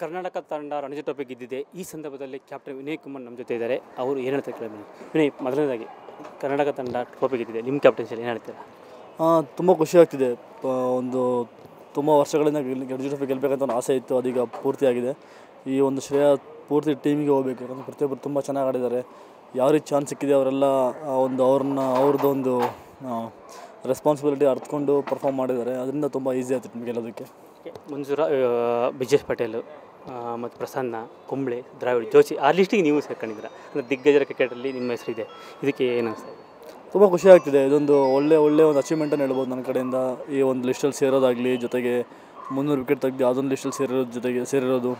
ಕರ್ನಾಟಕ ತಂಡ ರಣಜಿ ಟ್ರೋಫಿ ಗೆದ್ದಿದೆ. ಈ ಸಂದರ್ಭದಲ್ಲಿ ಕ್ಯಾಪ್ಟನ್ ವಿನಯ್ ಕುಮಾರ್ ನಮ್ಮ ಜೊತೆ ಇದ್ದಾರೆ. ಅವರು ಏನು ಹೇಳ್ತಾರೆ ಕೇಳಿ. ವಿನಯ್, ಮೊದಲನೇದಾಗಿ ಕರ್ನಾಟಕ ತಂಡ ಟ್ರೋಫಿ ಗೆದ್ದಿದೆ, ನಿಮ್ಮ ಕ್ಯಾಪ್ಟನ್ಸಿಯಲ್ಲಿ ಏನು ಹೇಳ್ತೀರಾ? ತುಂಬ ಖುಷಿ ಆಗ್ತಿದೆ. ಒಂದು ತುಂಬ ವರ್ಷಗಳಿಂದ ರಣಜಿ ಟ್ರೋಫಿ ಗೆಲ್ಲಬೇಕಂತ ಆಸೆ ಇತ್ತು, ಅದೀಗ ಪೂರ್ತಿಯಾಗಿದೆ. ಈ ಒಂದು ಶ್ರೇಯ ಪೂರ್ತಿ ಟೀಮಿಗೆ ಹೋಗಬೇಕು, ಯಾಕಂದರೆ ಪ್ರತಿಯೊಬ್ಬರು ತುಂಬ ಚೆನ್ನಾಗಿ ಆಡಿದ್ದಾರೆ. ಯಾವ ರೀತಿ ಚಾನ್ಸ್ ಸಿಕ್ಕಿದೆ ಅವರೆಲ್ಲ ಅವ್ರದ್ದು ಒಂದು ರೆಸ್ಪಾನ್ಸಿಬಿಲಿಟಿ ಅರ್ಥಕೊಂಡು ಪರ್ಫಾರ್ಮ್ ಮಾಡಿದ್ದಾರೆ. ಅದರಿಂದ ತುಂಬ ಈಸಿ ಆಯ್ತು ಟೀಮ್ ಗೆಲ್ಲೋದಕ್ಕೆ. ಮಂಜೂರ, ಬ್ರಿಜೇಶ್ ಪಟೇಲ್ ಮತ್ತು ಪ್ರಸನ್ನ, ಕುಂಬ್ಳೆ, ದ್ರಾವಿಡ್, ಜೋಶಿ ಆ ಲಿಸ್ಟಿಗೆ ನೀವು ಸೇರ್ಕೊಂಡಿದ್ದೀರಾ. ಅಂದರೆ ದಿಗ್ಗಜರ ಕ್ರಿಕೆಟಲ್ಲಿ ನಿಮ್ಮ ಹೆಸರಿದೆ. ಇದಕ್ಕೆ ಏನು ಅನಿಸ್ತಾ ಇದೆ? ತುಂಬ ಖುಷಿ ಆಗ್ತಿದೆ. ಇದೊಂದು ಒಳ್ಳೆ ಒಂದು ಅಚೀವ್ಮೆಂಟನ್ನು ಹೇಳ್ಬೋದು ನನ್ನ ಕಡೆಯಿಂದ. ಈ ಒಂದು ಲಿಸ್ಟಲ್ಲಿ ಸೇರೋದಾಗಲಿ, ಜೊತೆಗೆ 300 ವಿಕೆಟ್ ತೆಗೆದು ಯಾವುದೊಂದು ಲಿಸ್ಟಲ್ಲಿ ಸೇರಿರೋದು,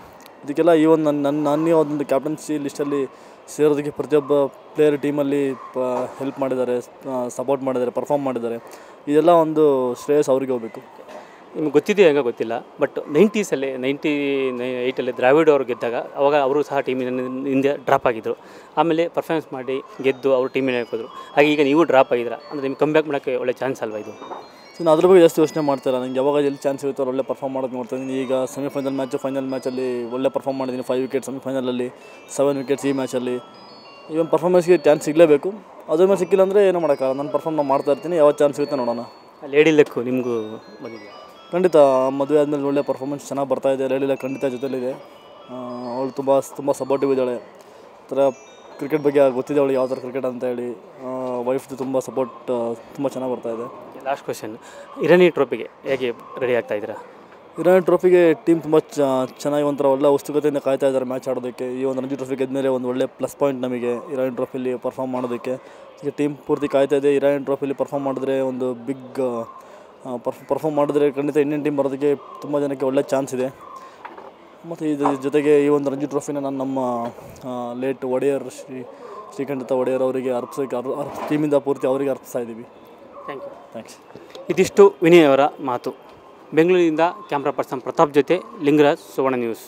ಇದಕ್ಕೆಲ್ಲ ಈ ಒಂದು ನನ್ನ ಒಂದು ಕ್ಯಾಪ್ಟನ್ಸಿ ಲಿಸ್ಟಲ್ಲಿ ಸೇರೋದಕ್ಕೆ ಪ್ರತಿಯೊಬ್ಬ ಪ್ಲೇಯರ್ ಟೀಮಲ್ಲಿ ಹೆಲ್ಪ್ ಮಾಡಿದ್ದಾರೆ, ಸಪೋರ್ಟ್ ಮಾಡಿದ್ದಾರೆ, ಪರ್ಫಾರ್ಮ್ ಮಾಡಿದ್ದಾರೆ. ಇದೆಲ್ಲ ಒಂದು ಶ್ರೇಯಸ್ ಅವ್ರಿಗೆ ಹೋಗಬೇಕು. ನಿಮ್ಗೆ ಗೊತ್ತಿದೆ ಹೆಂಗೆ ಗೊತ್ತಿಲ್ಲ, ಬಟ್ 98 ದ್ರಾವಿಡ್ ಅವರು ಗೆದ್ದಾಗ ಅವಾಗ ಅವರು ಸಹ ಟೀಮಿನ ಹಿಂದೆ ಡ್ರಾಪ್ ಆಗಿದ್ದರು. ಆಮೇಲೆ ಪರ್ಫಾರ್ಮೆನ್ಸ್ ಮಾಡಿ ಗೆದ್ದು ಅವರು ಟೀಮಿನ ಹಾಕಿದ್ರು. ಹಾಗೆ ಈಗ ನೀವು ಡ್ರಾಪ್ ಆಗಿದ್ದೀರಾ, ಅಂದರೆ ನಿಮ್ಗೆ ಕಮ್ ಬ್ಯಾಕ್ ಮಾಡೋಕ್ಕೆ ಒಳ್ಳೆ ಚಾನ್ಸ್ ಅಲ್ವಾ ಇದು? ನಾನು ಅದ್ರ ಬಗ್ಗೆ ಜಾಸ್ತಿ ಯೋಚನೆ ಮಾಡ್ತಾಯಿಲ್ಲ. ನನಗೆ ಯಾವಾಗ ಎಲ್ಲಿ ಚಾನ್ಸ್ ಸಿಗುತ್ತೋ ಒಳ್ಳೆ ಪರ್ಫಾರ್ಮ್ ಮಾಡೋದು ನೋಡ್ತಾಯಿದ್ದೀನಿ. ಈಗ ಫೈನಲ್ ಮ್ಯಾಚಲ್ಲಿ ಒಳ್ಳೆ ಪರ್ಫಾರ್ಮ್ ಮಾಡಿದ್ದೀನಿ. 5 ವಿಕೆಟ್ ಸೆಮಿಫೈನಲಲ್ಲಿ, 7 ವಿಕೆಟ್ಸ್ ಈ ಮ್ಯಾಚಲ್ಲಿ. ಇವನ್ ಪರ್ಫಾರ್ಮೆನ್ಸ್ಗೆ ಚಾನ್ಸ್ ಸಿಗಲೇಬೇಕು. ಅದ್ರ ಮೇಲೆ ಸಿಕ್ಕಿಲ್ಲ ಅಂದರೆ ಏನೂ ಮಾಡೋಕ್ಕಾಗಲ್ಲ. ನಾನು ಪರ್ಫಾರ್ಮ್ ಮಾಡ್ತಾ ಇರ್ತೀನಿ, ಯಾವ ಚಾನ್ಸ್ ಸಿಗುತ್ತೆ ನೋಡೋಣ. ಲೇಡಿ ಲೆಕ್ಕು ನಿಮಗೂ ಬಂದಿದೆ? ಖಂಡಿತ ಮದುವೆ ಆದಮೇಲೆ ಒಳ್ಳೆ ಪರ್ಫಾರ್ಮೆನ್ಸ್ ಚೆನ್ನಾಗಿ ಬರ್ತಾಯಿದೆ. ಲೇಡಿಲ್ಲ ಖಂಡಿತ ಜೊತೆಲಿದೆ. ಅವಳು ತುಂಬ ಸಪೋರ್ಟಿವ್ ಇದ್ದಾಳೆ. ಥರ ಕ್ರಿಕೆಟ್ ಬಗ್ಗೆ ಗೊತ್ತಿದೆ ಅವಳು ಯಾವ ಥರ ಕ್ರಿಕೆಟ್ ಅಂತ ಹೇಳಿ. ವೈಫ್ದು ತುಂಬ ಸಪೋರ್ಟ್ ತುಂಬ ಚೆನ್ನಾಗಿ ಬರ್ತಾಯಿದೆ. ಲಾಸ್ಟ್ ಕ್ವೆಶನ್, ಇರಾನಿ ಟ್ರೋಫಿಗೆ ಹೇಗೆ ರೆಡಿ ಆಗ್ತಾ ಇದ್ದೀರಾ? ಇರಾನಿ ಟ್ರೋಫಿಗೆ ಟೀಮ್ ತುಂಬ ಚೆನ್ನಾಗಿ ಒಂಥರ ಒಳ್ಳೆ ಉತ್ಸುಕತೆಯಿಂದ ಕಾಯ್ತಾ ಇದ್ದಾರೆ ಮ್ಯಾಚ್ ಆಡೋದಕ್ಕೆ. ಈ ಒಂದು ರಣಜಿ ಟ್ರೋಫಿ ಗೆದ್ಮೇಲೆ ಒಂದು ಒಳ್ಳೆ ಪ್ಲಸ್ ಪಾಯಿಂಟ್ ನಮಗೆ ಇರಾನಿ ಟ್ರೋಫಿಲಿ ಪರ್ಫಾರ್ಮ್ ಮಾಡೋದಕ್ಕೆ. ಈಗ ಟೀಮ್ ಪೂರ್ತಿ ಕಾಯ್ತಾ ಇದೆ. ಇರಾನಿ ಟ್ರೋಫಿಲಿ ಪರ್ಫಾರ್ಮ್ ಮಾಡಿದ್ರೆ ಒಂದು ಬಿಗ್ ಪರ್ಫಾರ್ಮ್ ಮಾಡಿದ್ರೆ ಖಂಡಿತ ಇಂಡಿಯನ್ ಟೀಮ್ ಬರೋದಕ್ಕೆ ತುಂಬ ಜನಕ್ಕೆ ಒಳ್ಳೆ ಚಾನ್ಸ್ ಇದೆ. ಮತ್ತು ಇದ್ರ ಜೊತೆಗೆ ಈ ಒಂದು ರಣಜಿ ಟ್ರೋಫಿನ ನಾನು ನಮ್ಮ ಲೇಟ್ ಒಡೆಯರ್ ಶ್ರೀಕಂಠ ಒಡೆಯರ್ ಅವರಿಗೆ ಟೀಮಿಂದ ಪೂರ್ತಿ ಅವರಿಗೆ ಅರ್ಪಿಸ್ತಾ ಇದ್ದೀವಿ. ಥ್ಯಾಂಕ್ಸ್. ಇದಿಷ್ಟು ವಿನಯ್ ಅವರ ಮಾತು. ಬೆಂಗಳೂರಿನಿಂದ ಕ್ಯಾಮ್ರಾ ಪರ್ಸನ್ ಪ್ರತಾಪ್ ಜೊತೆ ಲಿಂಗರಾಜ್, ಸುವರ್ಣ ನ್ಯೂಸ್.